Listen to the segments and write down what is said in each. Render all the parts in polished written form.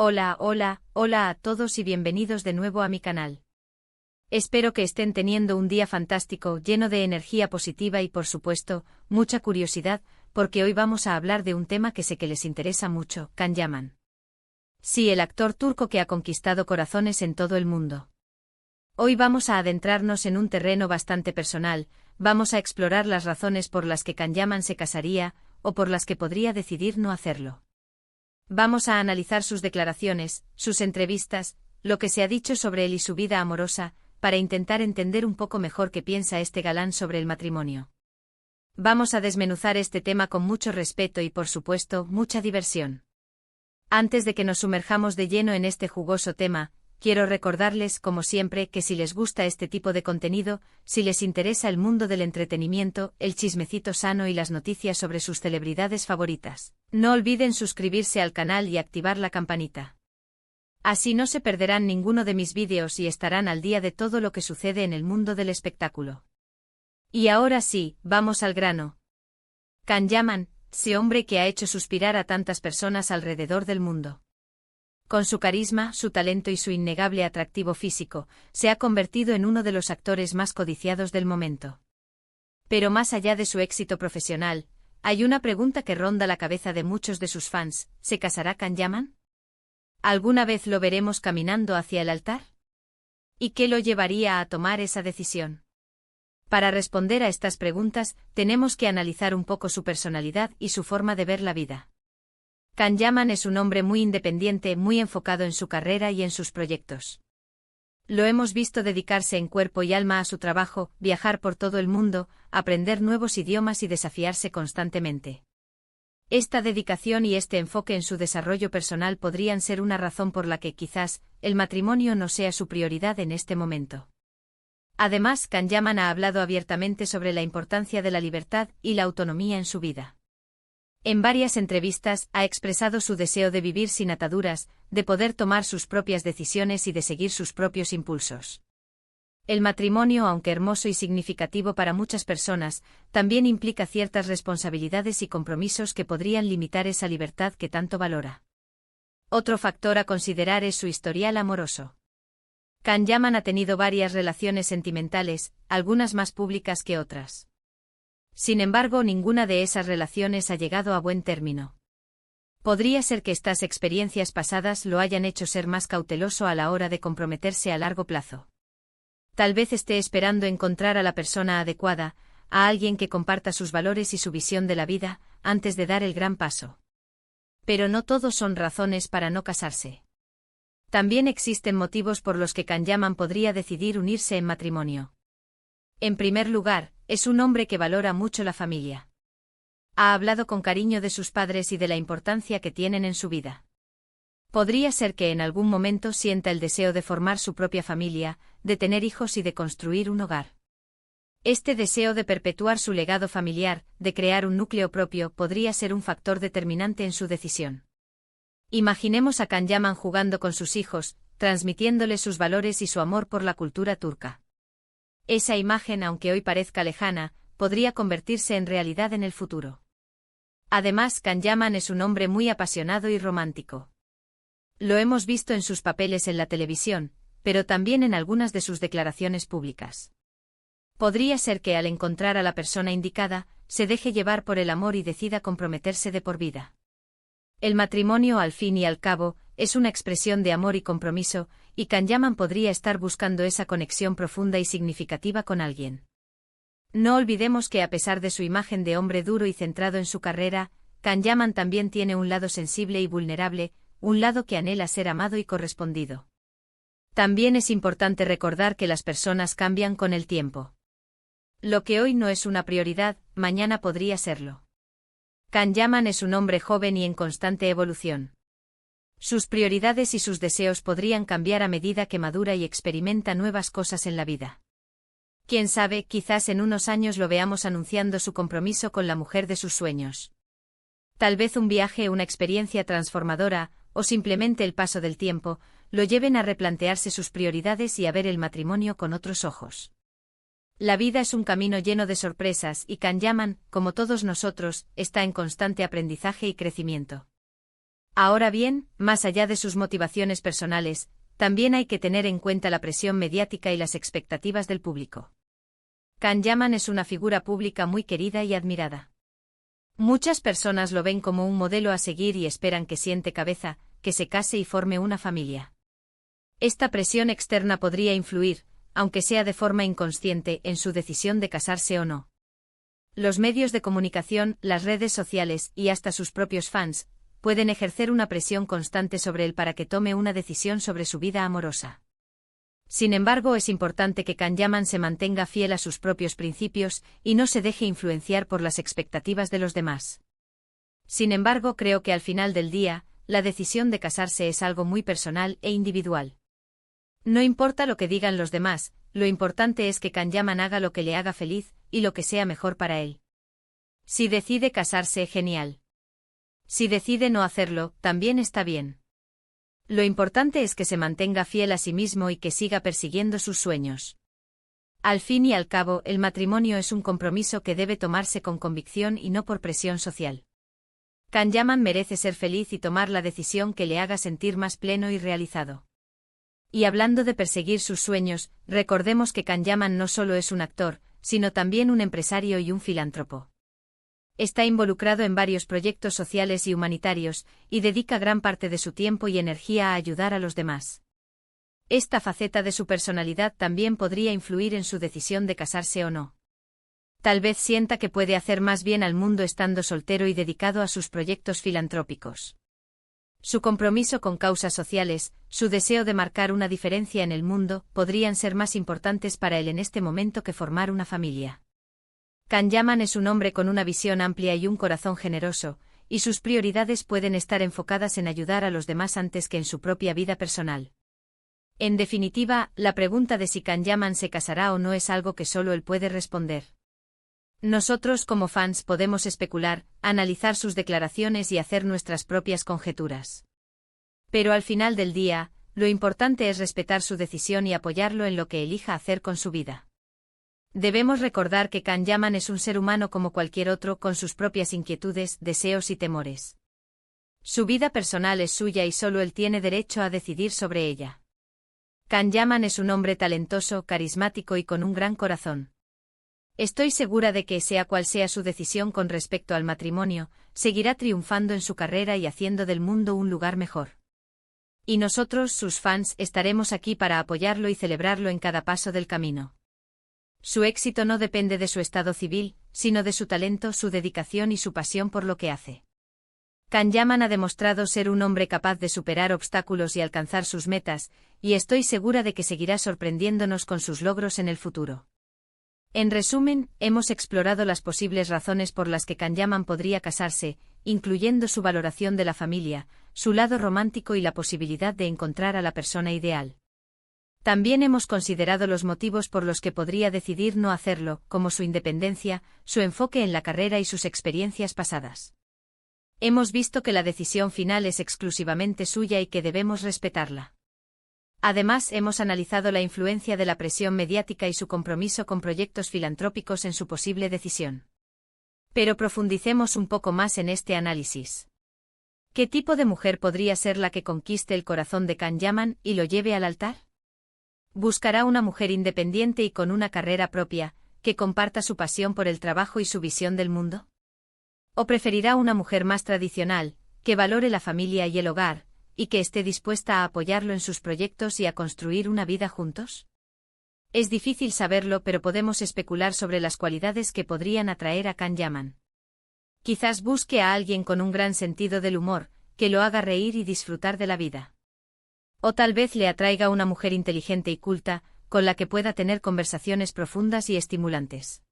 Hola a todos y bienvenidos de nuevo a mi canal. Espero que estén teniendo un día fantástico, lleno de energía positiva y por supuesto, mucha curiosidad, porque hoy vamos a hablar de un tema que sé que les interesa mucho, Can Yaman. Sí, el actor turco que ha conquistado corazones en todo el mundo. Hoy vamos a adentrarnos en un terreno bastante personal, vamos a explorar las razones por las que Can Yaman se casaría, o por las que podría decidir no hacerlo. Vamos a analizar sus declaraciones, sus entrevistas, lo que se ha dicho sobre él y su vida amorosa, para intentar entender un poco mejor qué piensa este galán sobre el matrimonio. Vamos a desmenuzar este tema con mucho respeto y por supuesto, mucha diversión. Antes de que nos sumerjamos de lleno en este jugoso tema, quiero recordarles, como siempre, que si les gusta este tipo de contenido, si les interesa el mundo del entretenimiento, el chismecito sano y las noticias sobre sus celebridades favoritas, no olviden suscribirse al canal y activar la campanita. Así no se perderán ninguno de mis vídeos y estarán al día de todo lo que sucede en el mundo del espectáculo. Y ahora sí, vamos al grano. Can Yaman, ese hombre que ha hecho suspirar a tantas personas alrededor del mundo. Con su carisma, su talento y su innegable atractivo físico, se ha convertido en uno de los actores más codiciados del momento. Pero más allá de su éxito profesional, hay una pregunta que ronda la cabeza de muchos de sus fans: ¿se casará Can Yaman? ¿Alguna vez lo veremos caminando hacia el altar? ¿Y qué lo llevaría a tomar esa decisión? Para responder a estas preguntas, tenemos que analizar un poco su personalidad y su forma de ver la vida. Can Yaman es un hombre muy independiente, muy enfocado en su carrera y en sus proyectos. Lo hemos visto dedicarse en cuerpo y alma a su trabajo, viajar por todo el mundo, aprender nuevos idiomas y desafiarse constantemente. Esta dedicación y este enfoque en su desarrollo personal podrían ser una razón por la que quizás el matrimonio no sea su prioridad en este momento. Además, Can Yaman ha hablado abiertamente sobre la importancia de la libertad y la autonomía en su vida. En varias entrevistas ha expresado su deseo de vivir sin ataduras, de poder tomar sus propias decisiones y de seguir sus propios impulsos. El matrimonio, aunque hermoso y significativo para muchas personas, también implica ciertas responsabilidades y compromisos que podrían limitar esa libertad que tanto valora. Otro factor a considerar es su historial amoroso. Can Yaman ha tenido varias relaciones sentimentales, algunas más públicas que otras. Sin embargo, ninguna de esas relaciones ha llegado a buen término. Podría ser que estas experiencias pasadas lo hayan hecho ser más cauteloso a la hora de comprometerse a largo plazo. Tal vez esté esperando encontrar a la persona adecuada, a alguien que comparta sus valores y su visión de la vida, antes de dar el gran paso. Pero no todos son razones para no casarse. También existen motivos por los que Can Yaman podría decidir unirse en matrimonio. En primer lugar, es un hombre que valora mucho la familia. Ha hablado con cariño de sus padres y de la importancia que tienen en su vida. Podría ser que en algún momento sienta el deseo de formar su propia familia, de tener hijos y de construir un hogar. Este deseo de perpetuar su legado familiar, de crear un núcleo propio, podría ser un factor determinante en su decisión. Imaginemos a Can Yaman jugando con sus hijos, transmitiéndoles sus valores y su amor por la cultura turca. Esa imagen, aunque hoy parezca lejana, podría convertirse en realidad en el futuro. Además, Can Yaman es un hombre muy apasionado y romántico. Lo hemos visto en sus papeles en la televisión, pero también en algunas de sus declaraciones públicas. Podría ser que al encontrar a la persona indicada, se deje llevar por el amor y decida comprometerse de por vida. El matrimonio, al fin y al cabo, es una expresión de amor y compromiso, y Can Yaman podría estar buscando esa conexión profunda y significativa con alguien. No olvidemos que a pesar de su imagen de hombre duro y centrado en su carrera, Can Yaman también tiene un lado sensible y vulnerable, un lado que anhela ser amado y correspondido. También es importante recordar que las personas cambian con el tiempo. Lo que hoy no es una prioridad, mañana podría serlo. Can Yaman es un hombre joven y en constante evolución. Sus prioridades y sus deseos podrían cambiar a medida que madura y experimenta nuevas cosas en la vida. Quién sabe, quizás en unos años lo veamos anunciando su compromiso con la mujer de sus sueños. Tal vez un viaje, una experiencia transformadora, o simplemente el paso del tiempo, lo lleven a replantearse sus prioridades y a ver el matrimonio con otros ojos. La vida es un camino lleno de sorpresas y Can Yaman, como todos nosotros, está en constante aprendizaje y crecimiento. Ahora bien, más allá de sus motivaciones personales, también hay que tener en cuenta la presión mediática y las expectativas del público. Can Yaman es una figura pública muy querida y admirada. Muchas personas lo ven como un modelo a seguir y esperan que siente cabeza, que se case y forme una familia. Esta presión externa podría influir, aunque sea de forma inconsciente, en su decisión de casarse o no. Los medios de comunicación, las redes sociales y hasta sus propios fans pueden ejercer una presión constante sobre él para que tome una decisión sobre su vida amorosa. Sin embargo, es importante que Can Yaman se mantenga fiel a sus propios principios y no se deje influenciar por las expectativas de los demás. Sin embargo, creo que al final del día, la decisión de casarse es algo muy personal e individual. No importa lo que digan los demás, lo importante es que Can Yaman haga lo que le haga feliz y lo que sea mejor para él. Si decide casarse, genial. Si decide no hacerlo, también está bien. Lo importante es que se mantenga fiel a sí mismo y que siga persiguiendo sus sueños. Al fin y al cabo, el matrimonio es un compromiso que debe tomarse con convicción y no por presión social. Can Yaman merece ser feliz y tomar la decisión que le haga sentir más pleno y realizado. Y hablando de perseguir sus sueños, recordemos que Can Yaman no solo es un actor, sino también un empresario y un filántropo. Está involucrado en varios proyectos sociales y humanitarios, y dedica gran parte de su tiempo y energía a ayudar a los demás. Esta faceta de su personalidad también podría influir en su decisión de casarse o no. Tal vez sienta que puede hacer más bien al mundo estando soltero y dedicado a sus proyectos filantrópicos. Su compromiso con causas sociales, su deseo de marcar una diferencia en el mundo, podrían ser más importantes para él en este momento que formar una familia. Can Yaman es un hombre con una visión amplia y un corazón generoso, y sus prioridades pueden estar enfocadas en ayudar a los demás antes que en su propia vida personal. En definitiva, la pregunta de si Can Yaman se casará o no es algo que solo él puede responder. Nosotros como fans podemos especular, analizar sus declaraciones y hacer nuestras propias conjeturas. Pero al final del día, lo importante es respetar su decisión y apoyarlo en lo que elija hacer con su vida. Debemos recordar que Can Yaman es un ser humano como cualquier otro con sus propias inquietudes, deseos y temores. Su vida personal es suya y solo él tiene derecho a decidir sobre ella. Can Yaman es un hombre talentoso, carismático y con un gran corazón. Estoy segura de que, sea cual sea su decisión con respecto al matrimonio, seguirá triunfando en su carrera y haciendo del mundo un lugar mejor. Y nosotros, sus fans, estaremos aquí para apoyarlo y celebrarlo en cada paso del camino. Su éxito no depende de su estado civil, sino de su talento, su dedicación y su pasión por lo que hace. Can Yaman ha demostrado ser un hombre capaz de superar obstáculos y alcanzar sus metas, y estoy segura de que seguirá sorprendiéndonos con sus logros en el futuro. En resumen, hemos explorado las posibles razones por las que Can Yaman podría casarse, incluyendo su valoración de la familia, su lado romántico y la posibilidad de encontrar a la persona ideal. También hemos considerado los motivos por los que podría decidir no hacerlo, como su independencia, su enfoque en la carrera y sus experiencias pasadas. Hemos visto que la decisión final es exclusivamente suya y que debemos respetarla. Además, hemos analizado la influencia de la presión mediática y su compromiso con proyectos filantrópicos en su posible decisión. Pero profundicemos un poco más en este análisis. ¿Qué tipo de mujer podría ser la que conquiste el corazón de Can Yaman y lo lleve al altar? ¿Buscará una mujer independiente y con una carrera propia, que comparta su pasión por el trabajo y su visión del mundo? ¿O preferirá una mujer más tradicional, que valore la familia y el hogar, y que esté dispuesta a apoyarlo en sus proyectos y a construir una vida juntos? Es difícil saberlo, pero podemos especular sobre las cualidades que podrían atraer a Can Yaman. Quizás busque a alguien con un gran sentido del humor, que lo haga reír y disfrutar de la vida. O tal vez le atraiga una mujer inteligente y culta, con la que pueda tener conversaciones profundas y estimulantes.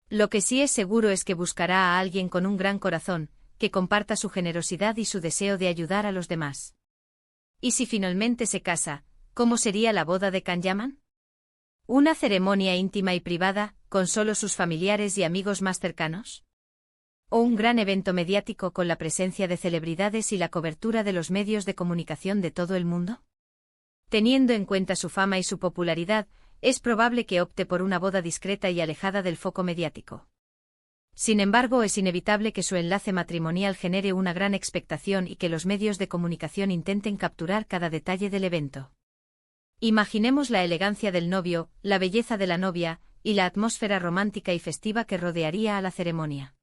Lo que sí es seguro es que buscará a alguien con un gran corazón, que comparta su generosidad y su deseo de ayudar a los demás. Y si finalmente se casa, ¿cómo sería la boda de Can Yaman? ¿Una ceremonia íntima y privada, con solo sus familiares y amigos más cercanos? ¿O un gran evento mediático con la presencia de celebridades y la cobertura de los medios de comunicación de todo el mundo? Teniendo en cuenta su fama y su popularidad, es probable que opte por una boda discreta y alejada del foco mediático. Sin embargo, es inevitable que su enlace matrimonial genere una gran expectación y que los medios de comunicación intenten capturar cada detalle del evento. Imaginemos la elegancia del novio, la belleza de la novia, y la atmósfera romántica y festiva que rodearía a la ceremonia.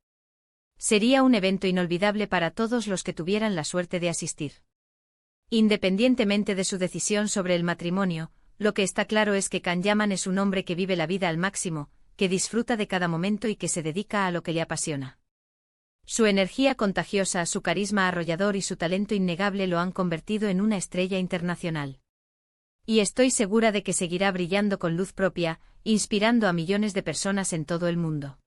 Sería un evento inolvidable para todos los que tuvieran la suerte de asistir. Independientemente de su decisión sobre el matrimonio, lo que está claro es que Can Yaman es un hombre que vive la vida al máximo, que disfruta de cada momento y que se dedica a lo que le apasiona. Su energía contagiosa, su carisma arrollador y su talento innegable lo han convertido en una estrella internacional. Y estoy segura de que seguirá brillando con luz propia, inspirando a millones de personas en todo el mundo.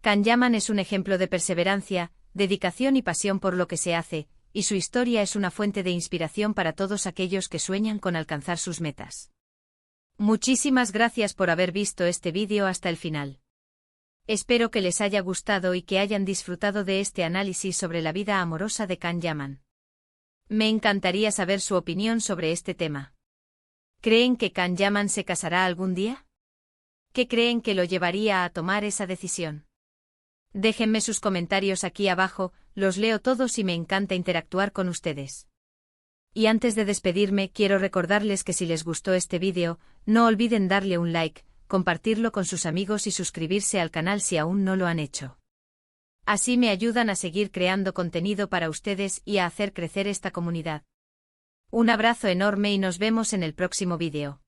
Can Yaman es un ejemplo de perseverancia, dedicación y pasión por lo que se hace, y su historia es una fuente de inspiración para todos aquellos que sueñan con alcanzar sus metas. Muchísimas gracias por haber visto este vídeo hasta el final. Espero que les haya gustado y que hayan disfrutado de este análisis sobre la vida amorosa de Can Yaman. Me encantaría saber su opinión sobre este tema. ¿Creen que Can Yaman se casará algún día? ¿Qué creen que lo llevaría a tomar esa decisión? Déjenme sus comentarios aquí abajo, los leo todos y me encanta interactuar con ustedes. Y antes de despedirme, quiero recordarles que si les gustó este vídeo, no olviden darle un like, compartirlo con sus amigos y suscribirse al canal si aún no lo han hecho. Así me ayudan a seguir creando contenido para ustedes y a hacer crecer esta comunidad. Un abrazo enorme y nos vemos en el próximo vídeo.